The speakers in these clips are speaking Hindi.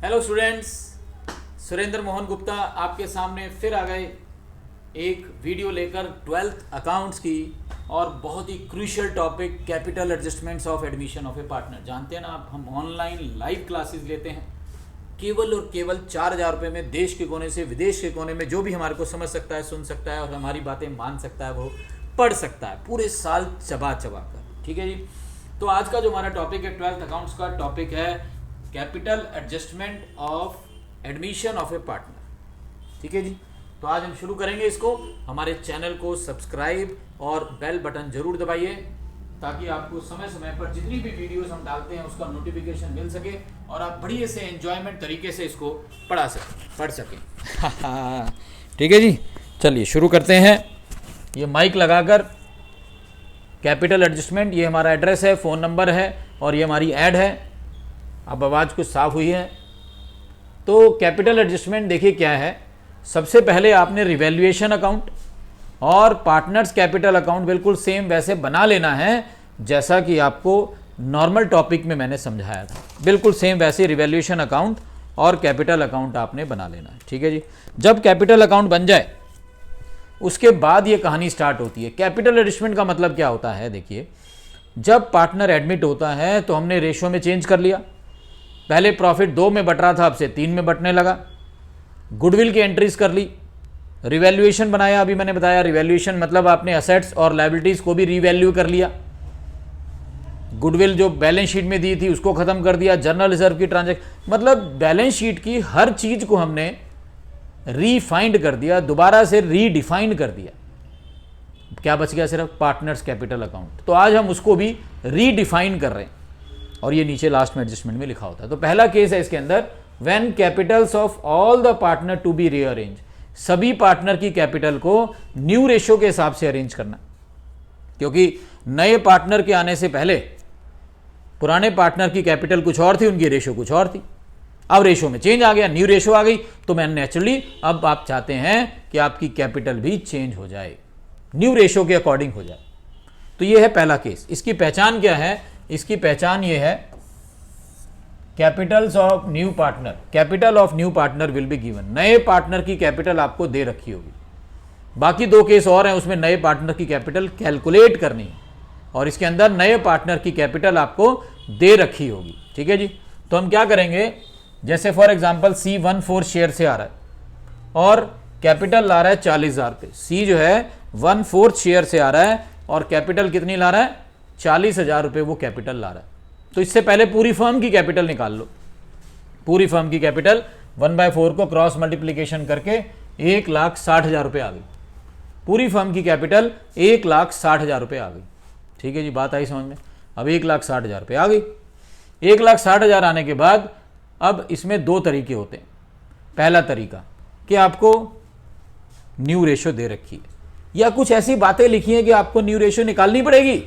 हेलो स्टूडेंट्स, सुरेंद्र मोहन गुप्ता आपके सामने फिर आ गए एक वीडियो लेकर 12th अकाउंट्स की और बहुत ही crucial topic capital adjustments of admission of a partner. जानते हैं ना आप, हम ऑनलाइन लाइव क्लासेस लेते हैं केवल और केवल 4,000 रुपये में। देश के कोने से विदेश के कोने में जो भी हमारे को समझ सकता है, सुन सकता है और हमारी बातें मान सकता है वो पढ़ सकता है पूरे साल चबा चबा कर। ठीक है जी। तो आज का जो हमारा टॉपिक है 12th अकाउंट्स का टॉपिक है capital adjustment of admission of a partner. ठीक है जी। तो आज हम शुरू करेंगे इसको। हमारे चैनल को सब्सक्राइब और बेल बटन जरूर दबाइए ताकि आपको समय समय पर जितनी भी वीडियोस हम डालते हैं उसका नोटिफिकेशन मिल सके और आप बढ़िया से एंजॉयमेंट तरीके से इसको पढ़ सकें। ठीक है जी, चलिए शुरू करते हैं। ये माइक लगाकर कैपिटल एडजस्टमेंट, ये हमारा एड्रेस है, फ़ोन नंबर है और ये हमारी ऐड है। अब आवाज़ कुछ साफ हुई है। तो कैपिटल एडजस्टमेंट देखिए क्या है। सबसे पहले आपने रिवैल्यूएशन अकाउंट और पार्टनर्स कैपिटल अकाउंट बिल्कुल सेम वैसे बना लेना है जैसा कि आपको नॉर्मल टॉपिक में मैंने समझाया था। बिल्कुल सेम वैसे रिवैल्यूएशन अकाउंट और कैपिटल अकाउंट आपने बना लेना है। ठीक है जी। जब कैपिटल अकाउंट बन जाए उसके बाद ये कहानी स्टार्ट होती है। कैपिटल एडजस्टमेंट का मतलब क्या होता है, देखिए जब पार्टनर एडमिट होता है तो हमने रेशो में चेंज कर लिया। पहले प्रॉफिट 2 में बट रहा था, अब से 3 में बटने लगा। गुडविल की एंट्रीज कर ली, रिवैल्यूएशन बनाया। अभी मैंने बताया रिवैल्यूएशन मतलब आपने असेट्स और लायबिलिटीज को भी रिवैल्यू कर लिया। गुडविल जो बैलेंस शीट में दी थी उसको खत्म कर दिया। जर्नल रिजर्व की ट्रांजैक्शन मतलब बैलेंस शीट की हर चीज को हमने रीफाइंड कर दिया, दोबारा से रीडिफाइन कर दिया। क्या बच गया? सिर्फ पार्टनर्स कैपिटल अकाउंट। तो आज हम उसको भी रीडिफाइन कर रहे हैं और ये नीचे लास्ट में एडजस्टमेंट में लिखा होता है। तो पहला केस है इसके अंदर, when capitals of all the partner to be rearrange. सभी पार्टनर की कैपिटल को न्यू रेशो के हिसाब से अरेंज करना, क्योंकि नए पार्टनर के आने से पहले पुराने पार्टनर की कैपिटल कुछ और थी, उनकी रेशो कुछ और थी। अब रेशो में चेंज आ गया, न्यू रेशो आ गई, तो मैं नेचुरली अब आप चाहते हैं कि आपकी कैपिटल भी चेंज हो जाए, न्यू रेशो के अकॉर्डिंग हो जाए। तो ये है पहला केस। इसकी पहचान क्या है? इसकी पहचान ये है, Capitals of new partner, capital of new partner will be given. नए पार्टनर की कैपिटल आपको दे रखी होगी। बाकी 2 केस और हैं, उसमें नए पार्टनर की कैपिटल कैलकुलेट करनी है और इसके अंदर नए पार्टनर की कैपिटल आपको दे रखी होगी। ठीक है जी। तो हम क्या करेंगे, जैसे फॉर एग्जांपल C14 शेयर से आ रहा है और कैपिटल ला रहा है 40,000 रुपये। सी जो है 1/4 शेयर से आ रहा है और कैपिटल कितनी ला रहा है? 40,000 रुपये वो कैपिटल ला रहा है। तो इससे पहले पूरी फर्म की कैपिटल निकाल लो। पूरी फर्म की कैपिटल 1/4 को क्रॉस मल्टीप्लीकेशन करके 1,60,000 रुपये आ गई। पूरी फर्म की कैपिटल 1,60,000 रुपये आ गई। ठीक है जी, बात आई समझ में? अब 1,60,000 रुपये आ गई। 1,60,000 आने के बाद अब इसमें 2 तरीके होते हैं। पहला तरीका कि आपको न्यू रेशो दे रखी है या कुछ ऐसी बातें लिखी हैं कि आपको न्यू रेशो निकालनी पड़ेगी।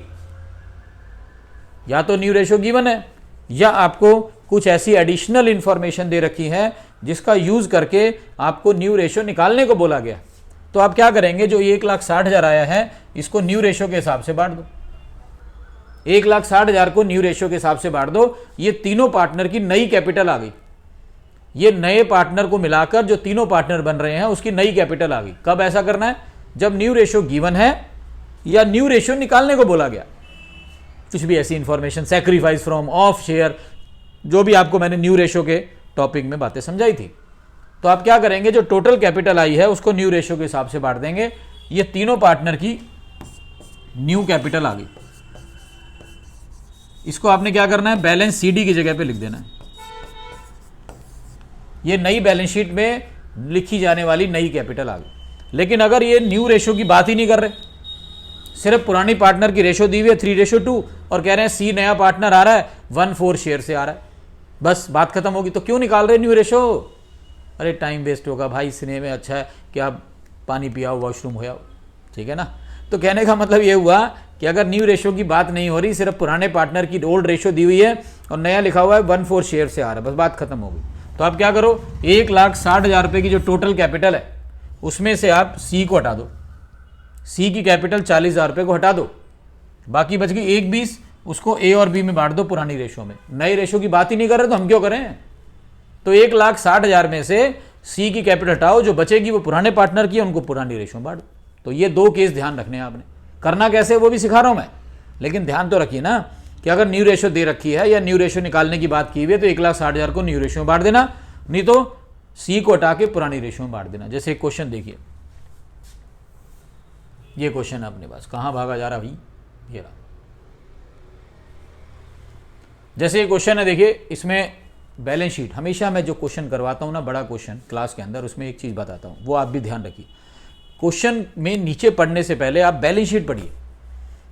या तो न्यू रेशो गिवन है या आपको कुछ ऐसी एडिशनल इंफॉर्मेशन दे रखी है जिसका यूज करके आपको न्यू रेशो निकालने को बोला गया। तो आप क्या करेंगे, जो 1,60,000 आया है इसको न्यू रेशो के हिसाब से बांट दो। 1,60,000 को न्यू रेशो के हिसाब से बांट दो। ये तीनों पार्टनर की नई कैपिटल आ गई। ये नए पार्टनर को मिलाकर जो तीनों पार्टनर बन रहे हैं उसकी नई कैपिटल आ गई। कब ऐसा करना है? जब न्यू रेशो गिवन है या न्यू रेशो निकालने को बोला गया। कुछ भी ऐसी information, sacrifice from of share, जो भी आपको मैंने न्यू रेशो के टॉपिक में बातें समझाई थी। तो आप क्या करेंगे, जो टोटल कैपिटल आई है उसको न्यू रेशो के हिसाब से बांट देंगे। ये तीनों पार्टनर की न्यू कैपिटल आ गई। इसको आपने क्या करना है, बैलेंस सीडी की जगह पे लिख देना है। ये नई बैलेंस शीट में लिखी जाने वाली नई कैपिटल आ गई। लेकिन अगर ये न्यू रेशो की बात ही नहीं कर रहे, सिर्फ पुरानी पार्टनर की रेशो दी हुई है 3:2 और कह रहे हैं सी नया पार्टनर आ रहा है 1/4 शेयर से आ रहा है, बस बात खत्म होगी। तो क्यों निकाल रहे न्यू रेशो? अरे टाइम वेस्ट होगा भाई, स्नेह में अच्छा है कि आप पानी पियाओ, वॉशरूम हो आओ। ठीक है ना। तो कहने का मतलब ये हुआ कि अगर न्यू रेशो की बात नहीं हो रही, सिर्फ पुराने पार्टनर की ओल्ड रेशो दी हुई है और नया लिखा हुआ है 1/4 शेयर से आ रहा है, बस बात खत्म हो गई। तो आप क्या करो, 1,60,000 रुपये की जो टोटल कैपिटल है उसमें से आप सी को हटा दो। सी की कैपिटल 40,000 रुपये को हटा दो, बाकी बच गई 1,20। उसको ए और बी में बांट दो पुरानी रेशो में। नई रेशो की बात ही नहीं कर रहे तो हम क्यों करें? तो 1,60,000 में से सी की कैपिटल हटाओ, जो बचेगी वो पुराने पार्टनर की है, उनको पुरानी रेशो में बांट दो। तो ये 2 केस ध्यान रखने हैं आपने। करना कैसे वो भी सिखा रहा हूं मैं, लेकिन ध्यान तो रखिए ना कि अगर न्यू रेशो दे रखी है या न्यू रेशो निकालने की बात की हुई है तो 1,60,000 को न्यू रेशो में बांट देना, नहीं तो सी को हटा के पुरानी रेशो में बांट देना। जैसे एक क्वेश्चन देखिए, ये क्वेश्चन है अपने पास, कहां भागा जा रहा भाई, ये रहा। जैसे ये क्वेश्चन है, देखिए इसमें बैलेंस शीट, हमेशा मैं जो क्वेश्चन करवाता हूं ना, बड़ा क्वेश्चन क्लास के अंदर, उसमें एक चीज बताता हूं, वो आप भी ध्यान रखिए। क्वेश्चन में नीचे पढ़ने से पहले आप बैलेंस शीट पढ़िए।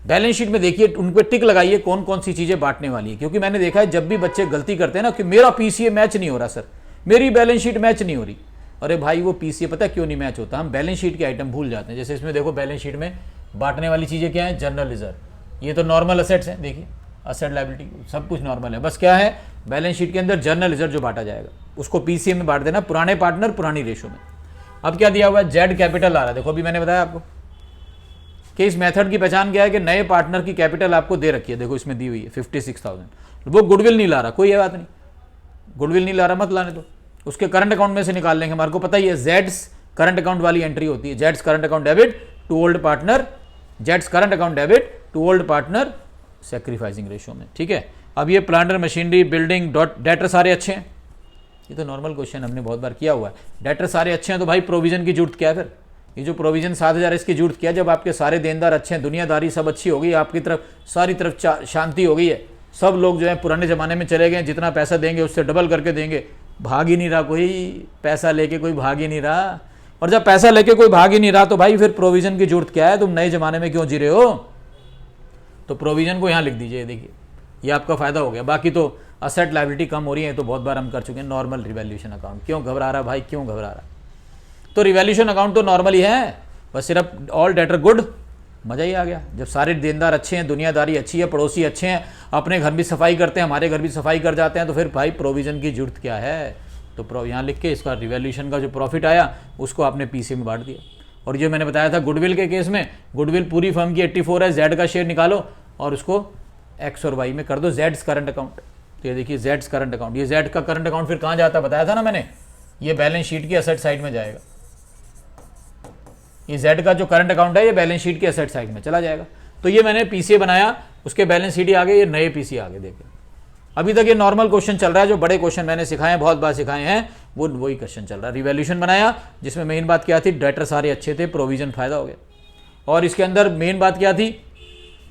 बैलेंस शीट में देखिए, उन पर टिक लगाइए कौन कौन सी चीजें बांटने वाली है। क्योंकि मैंने देखा है जब भी बच्चे गलती करते हैं ना कि मेरा पीसीए मैच नहीं हो रहा सर, मेरी बैलेंस शीट मैच नहीं हो रही। अरे भाई वो पीसीए पता क्यों नहीं मैच होता, हम बैलेंस शीट के आइटम भूल जाते हैं। जैसे इसमें देखो बैलेंस शीट में बांटने वाली चीजें क्या है, जनरल रिजर्व, ये तो नॉर्मल असेट्स हैं, देखिए असेट लायबिलिटी सब कुछ नॉर्मल है, बस क्या है बैलेंस शीट के अंदर जनरल रिजर्व जो बांटा जाएगा उसको पीसीए में बांट देना, पुराने पार्टनर पुरानी रेशो में। अब क्या दिया हुआ है, जेड कैपिटल आ रहा है। देखो अभी मैंने बताया आपको कि इस मेथड की पहचान क्या है कि नए पार्टनर की कैपिटल आपको दे रखी है, देखो इसमें दी हुई है 56,000। वो गुडविल नहीं ला रहा, कोई बात नहीं, गुडविल नहीं ला रहा मत लाने दो, उसके करंट अकाउंट में से निकाल लेंगे। हमारे को पता ही है जेड्स करंट अकाउंट वाली एंट्री होती है, जेड्स current account debit to old partner, जेड्स current account debit to old partner sacrificing ratio में, ठीक है। अब ये प्लांटर मशीनरी बिल्डिंग डेटर सारे अच्छे हैं, ये तो नॉर्मल क्वेश्चन हमने बहुत बार किया हुआ है। डेटर सारे अच्छे हैं तो भाई प्रोविजन की जरूरत क्या है फिर, ये जो प्रोविजन 7,000 इसकी जरूरत क्या है, जब आपके सारे देनदार अच्छे हैं, दुनियादारी सब अच्छी हो गई, आपकी तरफ सारी तरफ शांति हो गई है, सब लोग जो है पुराने ज़माने में चले गए, जितना पैसा देंगे उससे डबल करके देंगे, भाग ही नहीं रहा कोई, पैसा लेके कोई भाग ही नहीं रहा। और जब पैसा लेके कोई भाग ही नहीं रहा तो भाई फिर प्रोविजन की जरूरत क्या है, तुम नए ज़माने में क्यों जी रहे हो। तो प्रोविजन को यहाँ लिख दीजिए, देखिए ये आपका फ़ायदा हो गया। बाकी तो असेट लायबिलिटी कम हो रही है तो बहुत बार हम कर चुके हैं। नॉर्मल रिवैल्यूएशन अकाउंट, क्यों घबरा रहा भाई, क्यों घबरा रहा, तो रिवैल्यूएशन अकाउंट तो नॉर्मल ही है, बस सिर्फ ऑल डेटर गुड, मज़ा ही आ गया। जब सारे देनदार अच्छे हैं, दुनियादारी अच्छी है, पड़ोसी अच्छे हैं, अपने घर भी सफाई करते हैं, हमारे घर भी सफाई कर जाते हैं, तो फिर भाई प्रोविजन की जरूरत क्या है। तो यहाँ लिख के इसका रिवैल्यूएशन का जो प्रॉफिट आया उसको आपने पीसी में बांट दिया। और जो मैंने बताया था गुडविल के केस में, गुडविल पूरी फर्म की 84 है, जेड का शेयर निकालो और उसको एक्स और वाई में कर दो, जेड्स करंट अकाउंट। तो ये देखिए जेड्स करंट अकाउंट, ये जेड का करंट अकाउंट फिर कहाँ जाता है बताया था ना मैंने, ये बैलेंस शीट की असेट साइड में जाएगा। ये जेड का जो करंट अकाउंट है ये बैलेंस शीट की असेट साइड में चला जाएगा। तो ये मैंने पीसीए बनाया, उसके बैलेंस शीट ही आ गए, ये नए पीसी आ गए। देखिए अभी तक ये नॉर्मल क्वेश्चन चल रहा है, जो बड़े क्वेश्चन मैंने सिखाए हैं, बहुत बार सिखाए हैं, वो वही क्वेश्चन चल रहा है। रिवैल्यूएशन बनाया जिसमें मेन बात क्या थी, डेटर सारे अच्छे थे, प्रोविजन फायदा हो गया। और इसके अंदर मेन बात क्या थी,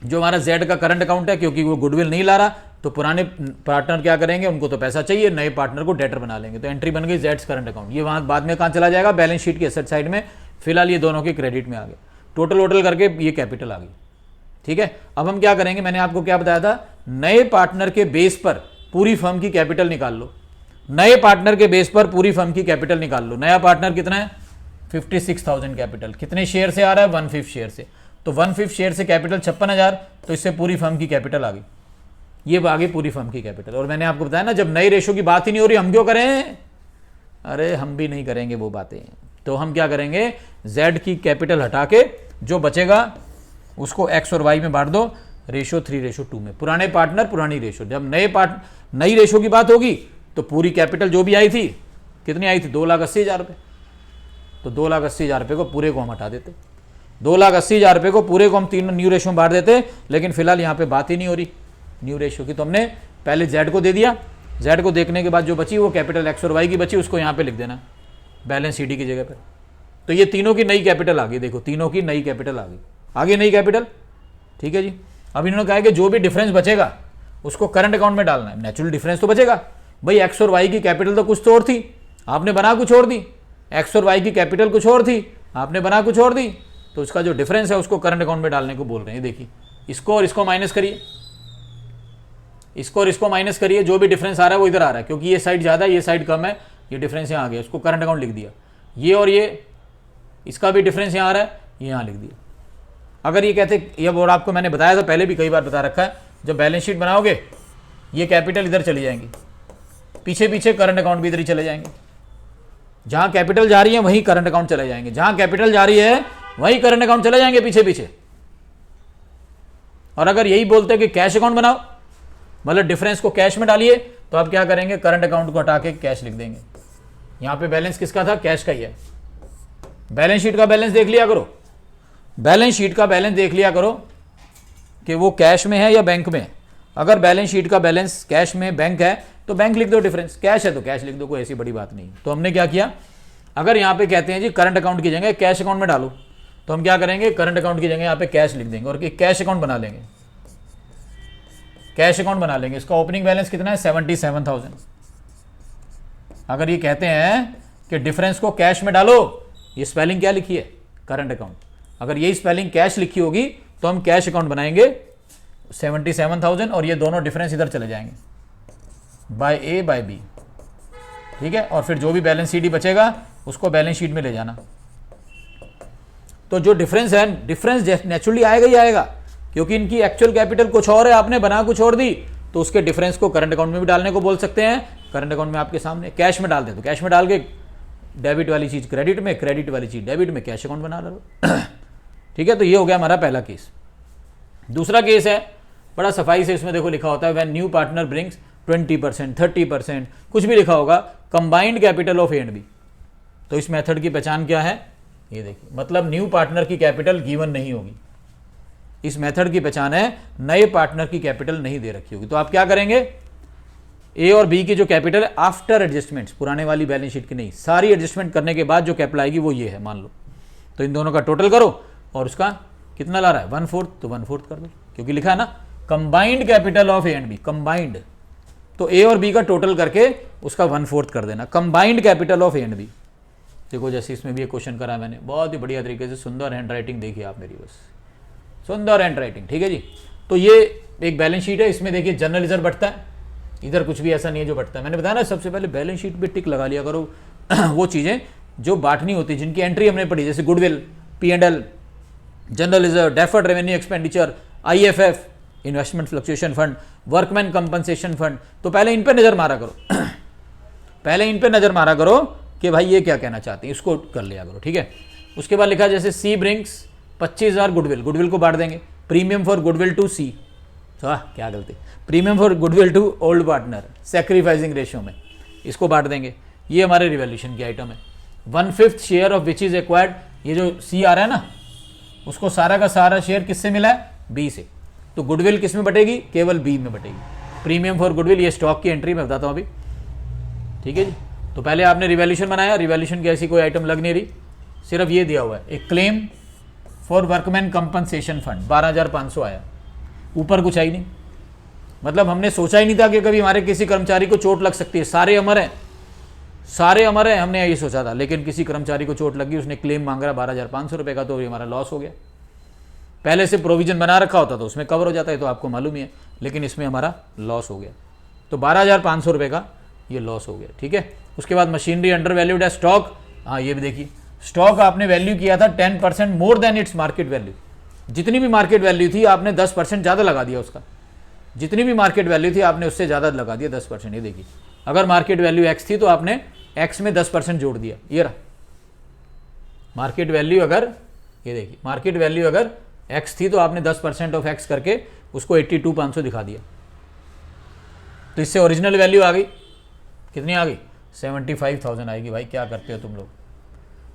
जो हमारा जेड का करंट अकाउंट है, क्योंकि वो गुडविल नहीं ला रहा तो पुराने पार्टनर क्या करेंगे, उनको तो पैसा चाहिए, नए पार्टनर को डेटर बना लेंगे। तो एंट्री बन गई जेड्स करंट अकाउंट, ये वहाँ बाद में कहाँ चला जाएगा, बैलेंस शीट की एसेट साइड में। फिलहाल ये दोनों के क्रेडिट में आ गए, टोटल वोटल करके ये कैपिटल आ गई, ठीक है। अब हम क्या करेंगे, मैंने आपको क्या बताया था, नए पार्टनर के बेस पर पूरी फर्म की कैपिटल निकाल लो। नए पार्टनर के बेस पर पूरी फर्म की कैपिटल निकाल लो। नया पार्टनर कितना है, 56,000 कैपिटल, कितने शेयर से आ रहा है, 1/5 शेयर से। तो 1/5 शेयर से कैपिटल 56,000, तो इससे पूरी फर्म की कैपिटल आ गई, ये आ गई पूरी फर्म की कैपिटल। और मैंने आपको बताया ना, जब नई रेशो की बात ही नहीं हो रही हम क्यों करें, अरे हम भी नहीं करेंगे वो बातें। तो हम क्या करेंगे, जेड की कैपिटल हटा के जो बचेगा उसको एक्स और वाई में बांट दो, रेशो 3:2 में, पुराने पार्टनर पुरानी रेशो। जब नई रेशो की बात होगी तो पूरी कैपिटल जो भी आई थी, कितनी आई थी, 2,80,000 रुपये। तो 2,80,000 रुपये को पूरे को हम हटा देते, 2,80,000 रुपये को पूरे को हम तीनों न्यू रेशो में बांट देते। लेकिन फिलहाल यहाँ पे बात ही नहीं हो रही न्यू रेशो की, तो हमने पहले जेड को दे दिया। जेड को देखने के बाद जो बची वो कैपिटल एक्स और वाई की बची, उसको यहाँ पे लिख देना बैलेंस शीट की जगह पर। तो ये तीनों की नई कैपिटल आ गई, देखो तीनों की नई कैपिटल आ गई, आगे नई कैपिटल, ठीक है जी। अब इन्होंने कहा कि जो भी डिफरेंस बचेगा उसको करंट अकाउंट में डालना है। नेचुरल डिफरेंस तो बचेगा भाई, एक्स और वाई की कैपिटल तो कुछ तो और थी, आपने बना कुछ और दी, एक्स और वाई की कैपिटल कुछ और थी, आपने बना कुछ और दी, तो उसका जो डिफरेंस है उसको करंट अकाउंट में डालने को बोल रहे हैं। देखिए इसको और इसको माइनस करिए, इसको और इसको माइनस करिए, जो भी डिफरेंस आ रहा है वो इधर आ रहा है, क्योंकि ये साइड ज़्यादा है ये साइड कम है, ये डिफरेंस यहाँ आ गया, उसको करंट अकाउंट लिख दिया। ये और ये इसका भी डिफरेंस यहाँ आ रहा है, ये यहाँ लिख दिया। अगर ये कहते, ये और आपको मैंने बताया था पहले भी कई बार बता रखा है, जब बैलेंस शीट बनाओगे ये कैपिटल इधर चली जाएंगी, पीछे पीछे करंट अकाउंट भी इधर ही चले जाएंगे। जहां कैपिटल जा रही है वहीं करंट अकाउंट चले जाएंगे, जहां कैपिटल जा रही है वहीं करंट अकाउंट चले जाएंगे पीछे पीछे। और अगर यही बोलते हैं कि कैश अकाउंट बनाओ, मतलब डिफरेंस को कैश में डालिए, तो आप क्या करेंगे, करंट अकाउंट को हटा के कैश लिख देंगे। यहाँ पे बैलेंस किसका था, कैश का ही है। बैलेंस शीट का बैलेंस देख लिया करो, बैलेंस शीट का बैलेंस देख लिया करो कि वो कैश में है या बैंक में है। अगर बैलेंस शीट का बैलेंस कैश में बैंक है तो बैंक लिख दो, डिफरेंस कैश है तो कैश लिख दो, कोई ऐसी बड़ी बात नहीं। तो हमने क्या किया, अगर यहाँ पे कहते हैं जी करंट अकाउंट की जगह कैश अकाउंट में डालो, तो हम क्या करेंगे, करंट अकाउंट की जगह यहाँ पे कैश लिख देंगे और कैश अकाउंट बना लेंगे, कैश अकाउंट बना लेंगे। इसका ओपनिंग बैलेंस कितना है, 77,000। अगर ये कहते हैं कि डिफरेंस को कैश में डालो, ये स्पेलिंग क्या लिखी है, करंट अकाउंट, अगर यही स्पेलिंग कैश लिखी होगी तो हम कैश अकाउंट बनाएंगे 77,000 और ये दोनों डिफरेंस इधर चले जाएंगे, बाय ए बाय बी, ठीक है। और फिर जो भी बैलेंस शीट बचेगा उसको बैलेंस शीट में ले जाना। तो जो डिफरेंस है, डिफरेंस नेचुरली आएगा ही आएगा, क्योंकि इनकी एक्चुअल कैपिटल कुछ और है, आपने बना कुछ और दी, तो उसके डिफरेंस को करंट अकाउंट में भी डालने को बोल सकते हैं। करंट अकाउंट में आपके सामने कैश में डाल दे तो कैश में डाल के डेबिट वाली चीज क्रेडिट में, क्रेडिट वाली चीज डेबिट में, कैश अकाउंट बना लो। ठीक है, तो ये हो गया हमारा पहला केस। दूसरा केस है, बड़ा सफाई से इसमें देखो लिखा होता है, व्हेन न्यू पार्टनर ब्रिंग्स 20%, 30%, कुछ भी लिखा होगा, combined capital of A and B. तो इस मेथड की पहचान क्या है, ये देखिए, मतलब न्यू पार्टनर की कैपिटल गिवन नहीं होगी। इस मेथड की पहचान है, नए पार्टनर की कैपिटल नहीं दे रखी होगी। तो आप क्या करेंगे, ए और बी की जो कैपिटल है आफ्टर एडजस्टमेंट्स, पुराने वाली बैलेंस शीट की नहीं, सारी एडजस्टमेंट करने के बाद जो कैपिटल आएगी वो ये है, मान लो। तो इन दोनों का टोटल करो और उसका कितना ला रहा है, 1/4, तो 1/4 कर दो, क्योंकि लिखा है ना combined capital of A and B, combined. तो ए और बी का टोटल करके उसका 1/4 कर देना, combined capital of A and B. देखो जैसे इसमें भी एक क्वेश्चन करा मैंने, बहुत ही बढ़िया तरीके से, सुंदर हैंड राइटिंग देखिए आप मेरी, बस सुंदर हैंड राइटिंग, ठीक है जी। तो ये एक बैलेंस शीट है, इसमें देखिए जनरल रिजर्व बढ़ता है, इधर कुछ भी ऐसा नहीं है जो बढ़ता है। मैंने बताया ना, सबसे पहले बैलेंस शीट पे टिक लगा लिया करो वो चीज़ें जो बांटनी होती, जिनकी एंट्री हमने पढ़ी, जैसे goodwill, P&L, general reserve, deferred revenue expenditure, IFF, investment fluctuation fund, workman compensation fund. तो पहले इन पे नजर मारा करो पहले इन पे नजर मारा करो कि भाई ये क्या कहना चाहते हैं, इसको कर लिया करो, ठीक है। उसके बाद लिखा जैसे सी ब्रिंग्स 25,000 गुडविल, गुडविल को बांट देंगे, premium for goodwill to C, क्या गलती, premium for goodwill to old partner, sacrificing ratio में, इसको बांट देंगे। ये हमारे रिवैल्यूएशन की आइटम है। 1/5 share of which is acquired, ये जो सी आ रहा है ना, उसको सारा का सारा शेयर किससे मिला है, बी से। तो गुडविल किस में बटेगी, केवल बी में बटेगी। प्रीमियम फॉर गुडविल, ये स्टॉक की एंट्री मैं बताता हूँ अभी, ठीक है जी। तो पहले आपने रिवैल्यूएशन बनाया, रिवैल्यूएशन की ऐसी कोई आइटम लग नहीं रही, सिर्फ ये दिया हुआ है, एक claim for workman compensation fund 12,500 आया, ऊपर कुछ आई नहीं। मतलब हमने सोचा ही नहीं था कि कभी हमारे किसी कर्मचारी को चोट लग सकती है, सारे अमर हैं, सारे अमर हैं, हमने यही सोचा था, लेकिन किसी कर्मचारी को चोट लगी, उसने क्लेम मांग रहा 12,500 रुपये का, तो ये हमारा लॉस हो गया। पहले से प्रोविजन बना रखा होता तो उसमें कवर हो जाता है, तो आपको मालूम ही है, लेकिन इसमें हमारा लॉस हो गया। तो 12,500 रुपये का ये लॉस हो गया, ठीक है। उसके बाद मशीनरी अंडर वैल्यूड है, स्टॉक, हाँ ये भी देखिए, स्टॉक आपने वैल्यू किया था 10% more than its market value. जितनी भी मार्केट वैल्यू थी आपने 10% ज़्यादा लगा दिया उसका, जितनी भी मार्केट वैल्यू थी आपने उससे ज़्यादा लगा दिया 10%। ये देखिए, अगर मार्केट वैल्यू एक्स थी तो आपने एक्स में 10% जोड़ दिया, ये रहा मार्केट वैल्यू। अगर ये देखिए, मार्केट वैल्यू अगर एक्स थी तो आपने 10% ऑफ एक्स करके उसको 82,500 दिखा दिया। तो इससे ओरिजिनल वैल्यू आ गई, कितनी आ गई, 75,000 आएगी। भाई क्या करते हो तुम लोग,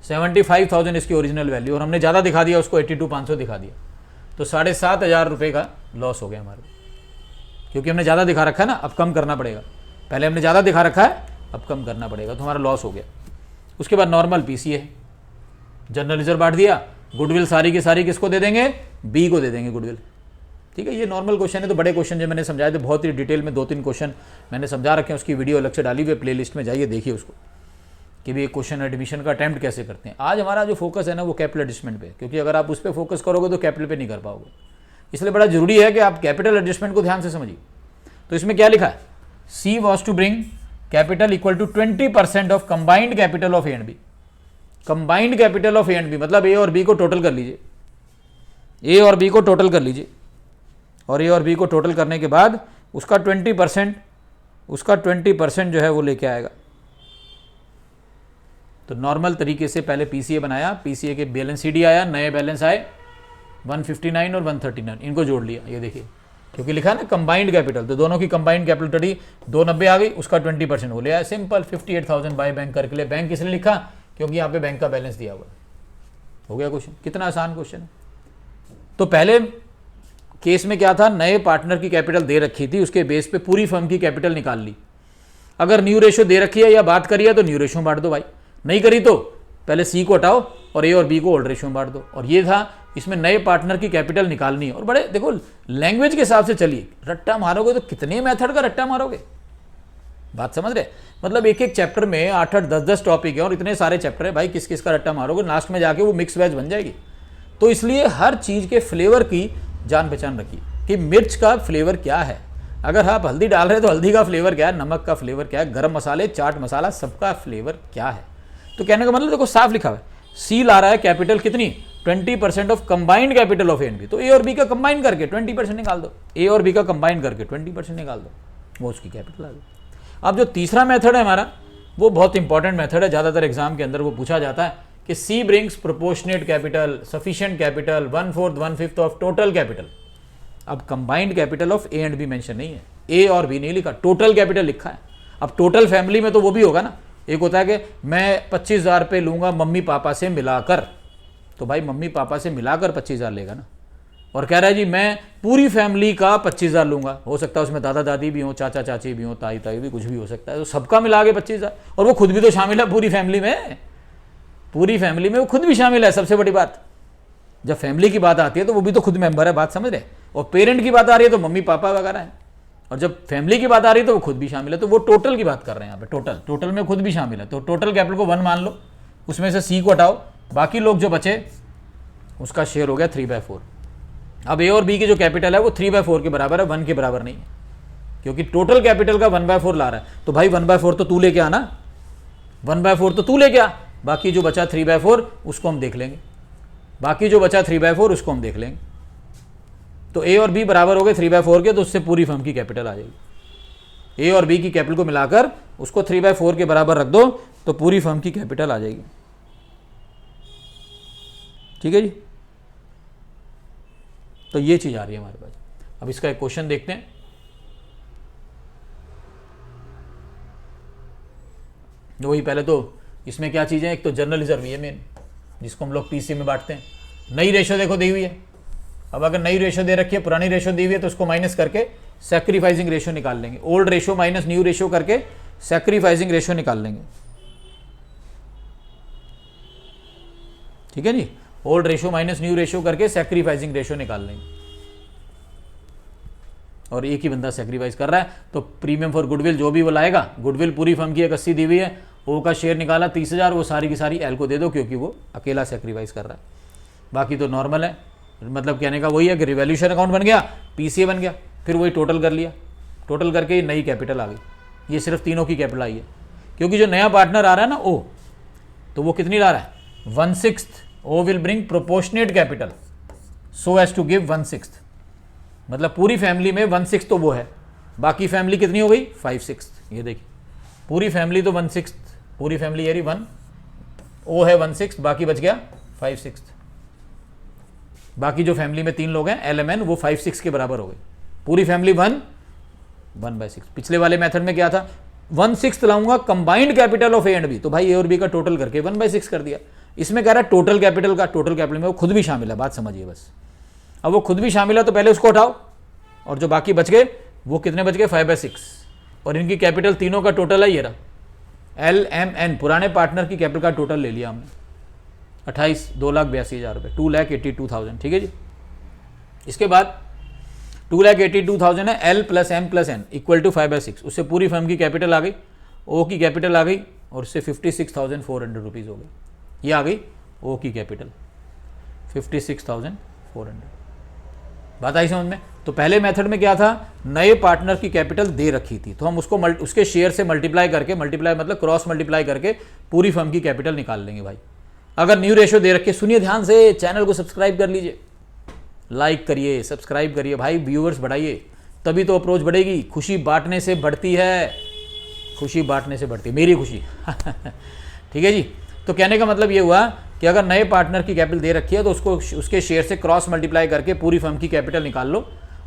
75,000 इसकी ओरिजिनल वैल्यू, और हमने ज़्यादा दिखा दिया उसको, 82,500 दिखा दिया। तो 7,500 रुपये का लॉस हो गया हमारे, क्योंकि हमने ज़्यादा दिखा रखा है ना, अब कम करना पड़ेगा। पहले हमने ज़्यादा दिखा रखा है, अब कम करना पड़ेगा, तो हमारा लॉस हो गया। उसके बाद नॉर्मल पीसी है, जनरल रिजर्व बांट दिया, गुडविल सारी की सारी किसको दे देंगे, बी को दे देंगे गुडविल, ठीक है। ये नॉर्मल क्वेश्चन है, तो बड़े क्वेश्चन जो मैंने समझाए थे बहुत ही डिटेल में, 2-3 क्वेश्चन मैंने समझा रखे हैं, उसकी वीडियो अलग से डाली हुई है, प्लेलिस्ट में जाइए देखिए उसको, कि भी एक क्वेश्चन एडमिशन का अटैम्प्ट कैसे करते हैं। आज हमारा जो फोकस है ना वो कैपिटल एडजस्टमेंट पे, क्योंकि अगर आप उस पर फोकस करोगे तो कैपिटल पे नहीं कर पाओगे, इसलिए बड़ा जरूरी है कि आप कैपिटल एडजस्टमेंट को ध्यान से समझिए। तो इसमें क्या लिखा है, C was to bring capital equal to 20% of combined capital of A and B. Combined capital of A and B मतलब ए और बी को टोटल कर लीजिए, ए और बी को टोटल कर लीजिए, और ए और बी को टोटल करने के बाद उसका 20% जो है वो लेके आएगा। तो नॉर्मल तरीके से पहले पीसीए बनाया, पीसीए के बैलेंस सीडी आया, नए बैलेंस आए 159 और 139, इनको जोड़ लिया, ये देखिए क्योंकि लिखा है ना कंबाइंड कैपिटल, तो दोनों की कंबाइंड कैपिटल 290 आ गई, उसका 20% हो लिया। सिंपल 58,000 बाय बैंक करके लिए। बैंक इसलिए लिखा क्योंकि यहाँ पे बैंक का बैलेंस दिया हुआ है। हो गया क्वेश्चन, कितना आसान क्वेश्चन है। तो पहले केस में क्या था, नए पार्टनर की कैपिटल दे रखी थी, उसके बेस पे पूरी फर्म की कैपिटल निकाल ली। अगर न्यू रेशो दे रखी है या बात करी है तो न्यू रेशो में बांट दो भाई, नहीं करी तो पहले सी को हटाओ और ए और बी को ओल्ड रेशो में बांट दो। और ये था, इसमें नए पार्टनर की कैपिटल निकालनी है। और बड़े देखो लैंग्वेज के हिसाब से चलिए, रट्टा मारोगे तो कितने मेथड का रट्टा मारोगे, बात समझ रहे। मतलब एक एक चैप्टर में 8-8 10-10 टॉपिक है और इतने सारे चैप्टर है भाई, किस किस का रट्टा मारोगे, लास्ट में जाके वो मिक्स वेज बन जाएगी। तो इसलिए हर चीज़ के फ्लेवर की जान पहचान रखिए कि मिर्च का फ्लेवर क्या है। अगर आप हल्दी डाल रहे हैं तो हल्दी का फ्लेवर क्या है, नमक का फ्लेवर क्या है, गरम मसाले, चाट मसाला, सबका फ्लेवर क्या है। तो कहने का मतलब देखो साफ लिखा हुआ है, सी ला रहा है कैपिटल कितनी 20% of combined capital of A and B. तो ए और बी का कंबाइन करके 20% निकाल दो, ए और बी का कंबाइन करके 20% निकाल दो, वो उसकी कैपिटल आ गई। अब जो तीसरा मेथड है हमारा, वो बहुत इंपॉर्टेंट मेथड है, ज़्यादातर एग्जाम के अंदर वो पूछा जाता है कि C brings proportionate capital, sufficient capital, 1/4 1/5 of total capital. अब combined capital of A and B mention नहीं है, ए और बी नहीं लिखा, टोटल कैपिटल लिखा है। अब टोटल फैमिली में तो वो भी होगा ना, एक होता है कि मैं 25,000 रुपये लूँगा मम्मी पापा से मिलाकर, तो भाई मम्मी पापा से मिलाकर 25,000 लेगा ना। और कह रहा है जी मैं पूरी फैमिली का 25,000 लूँगा, हो सकता है उसमें दादा दादी भी हो, चाचा चाची भी हो, ताई ताई भी, कुछ भी हो सकता है, तो सबका मिला के 25,000, और वो खुद भी तो शामिल है पूरी फैमिली में, पूरी फैमिली में वो खुद भी शामिल है। सबसे बड़ी बात, जब फैमिली की बात आती है तो वो भी तो खुद मेंबर है, बात समझ रहे। और पेरेंट की बात आ रही है तो मम्मी पापा वगैरह है, और जब फैमिली की बात आ रही है तो वो खुद भी शामिल है। तो वो टोटल की बात कर रहे हैं यहाँ पे, टोटल में खुद भी शामिल है। तो टोटल कैपिटल को 1 मान लो, उसमें से सी को हटाओ, बाकी लोग जो बचे उसका शेयर हो गया 3/4। अब ए और बी की जो कैपिटल है वो 3/4 के बराबर है, 1 के बराबर नहीं है, क्योंकि टोटल कैपिटल का 1/4 ला रहा है। तो भाई 1/4 तो तू लेके आना, 1/4 तो तू लेके आ, बाकी जो बचा 3/4 उसको हम देख लेंगे, बाकी जो बचा 3/4 उसको हम देख लेंगे। तो ए और बी बराबर हो गए 3/4 के, तो उससे पूरी फर्म की कैपिटल आ जाएगी। ए और बी की कैपिटल को मिलाकर उसको 3/4 के बराबर रख दो तो पूरी फर्म की कैपिटल आ जाएगी। ठीक है जी, तो ये चीज आ रही है हमारे पास। अब इसका एक क्वेश्चन देखते हैं। वही पहले तो इसमें क्या चीजें, एक तो जर्नल रिजर्व है मेन, जिसको हम लोग पीसी में बांटते हैं। नई रेशो देखो दी हुई है, अब अगर नई रेशो दे रखी है, पुरानी रेशो दी हुई है, तो उसको माइनस करके सैक्रिफाइसिंग रेशो निकाल लेंगे। Old ratio minus new ratio करके सैक्रिफाइसिंग रेशो निकाल लेंगे। ठीक है जी, old ratio minus new ratio करके सैक्रिफाइसिंग रेशो निकाल लेंगे। और एक ही बंदा सैक्रिफाइस कर रहा है, तो प्रीमियम फॉर गुडविल जो भी वो लाएगा, गुडविल पूरी फर्म की 80 दी हुई है, ओ का शेयर निकाला 30,000, वो सारी की सारी एल को दे दो, क्योंकि वो अकेला सैक्रिफाइस कर रहा है। बाकी तो नॉर्मल है, मतलब कहने का वही है कि रिवैल्यूएशन अकाउंट बन गया, पीसीए बन गया, फिर वही टोटल कर लिया, टोटल करके ये नई कैपिटल आ गई। ये सिर्फ तीनों की कैपिटल आई है, क्योंकि जो नया पार्टनर आ रहा है ना ओ, तो वो कितनी ला रहा है 1/6। O will bring proportionate capital so as to give 1/6, मतलब पूरी फैमिली में 1/6 तो वो है, बाकी फैमिली कितनी हो गई 5/6। ये देखिए पूरी फैमिली तो 1/6, पूरी फैमिली यारी 1, ओ है 1/6, बाकी बच गया 5/6। बाकी जो फैमिली में 3 लोग हैं एलएमएन, वो 5/6 के बराबर हो गए। पूरी फैमिली 1/6। पिछले वाले मेथड में क्या था, 1/6 लाऊंगा combined capital of A and B, तो भाई ए और बी का टोटल करके 1/6 कर दिया। इसमें कह रहा है टोटल कैपिटल का, टोटल कैपिटल में वो खुद भी शामिल है, बात समझिए बस। अब वो खुद भी शामिल है तो पहले उसको उठाओ, और जो बाकी बच गए वो कितने बच गए 5/6, और इनकी कैपिटल तीनों का टोटल है ये रहा LMN, पुराने पार्टनर की कैपिटल का टोटल ले लिया हमने 2,82,000 रुपये, 2,82,000। ठीक है जी, इसके बाद 2,82,000 है, L + M + N equal to 5/6, उससे पूरी फर्म की कैपिटल आ गई, ओ की कैपिटल आ गई, और उससे 56,400 रुपीज़ हो गई। ये आ गई ओ की कैपिटल 56,400। बात आई समझ में। तो पहले मेथड में क्या था, नए पार्टनर की कैपिटल दे रखी थी, तो हम उसको उसके शेयर से मल्टीप्लाई करके, मल्टीप्लाई मतलब क्रॉस मल्टीप्लाई करके पूरी फर्म की कैपिटल निकाल लेंगे भाई। अगर न्यू रेशो दे रखे, सुनिए ध्यान से, चैनल को सब्सक्राइब कर लीजिए, लाइक करिए, सब्सक्राइब करिए भाई, व्यूअर्स बढ़ाइए, तभी तो अप्रोच बढ़ेगी। खुशी बांटने से बढ़ती है, खुशी बांटने से बढ़ती है, मेरी खुशी। ठीक है जी, तो कहने का मतलब ये हुआ कि अगर नए पार्टनर की कैपिटल दे रखी है तो उसको उसके शेयर से क्रॉस मल्टीप्लाई करके पूरी फर्म की कैपिटल निकाल लो।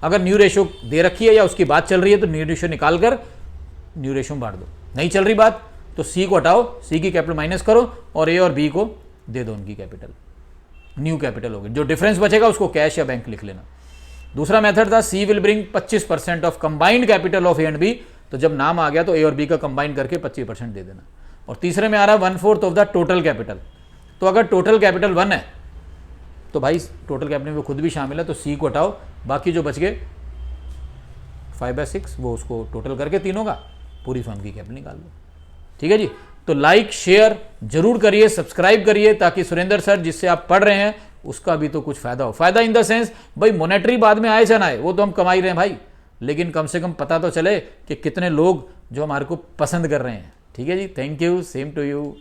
अगर न्यू रेशो दे रखी है या उसकी बात चल रही है तो न्यू रेशो निकाल कर न्यू रेशो में बांट दो। नहीं चल रही बात तो सी को हटाओ, सी की कैपिटल माइनस करो और ए और बी को दे दो उनकी कैपिटल, न्यू कैपिटल होगी। जो डिफरेंस बचेगा उसको कैश या बैंक लिख लेना। दूसरा मेथड था C will bring 25% of combined capital of A and B, तो जब नाम आ गया तो ए और बी का कंबाइन करके 25% दे देना। और तीसरे में आ रहा है 1/4 ऑफ द टोटल कैपिटल, तो अगर टोटल कैपिटल 1 है तो भाई टोटल कैपिटल में खुद भी शामिल है तो सी को हटाओ, बाकी जो बच गए 5/6 वो उसको टोटल करके तीनों का पूरी फर्म की कैपिटल निकाल लो। ठीक है जी, तो लाइक शेयर जरूर करिए, सब्सक्राइब करिए ताकि सुरेंद्र सर जिससे आप पढ़ रहे हैं उसका भी तो कुछ फायदा हो। फायदा इन द सेंस भाई मॉनेटरी बाद में आए चाहे आए वो तो हम कमा ही रहे हैं भाई, लेकिन कम से कम पता तो चले कि कितने लोग जो हमारे को पसंद कर रहे हैं। ठीक है जी, thank you, same to you.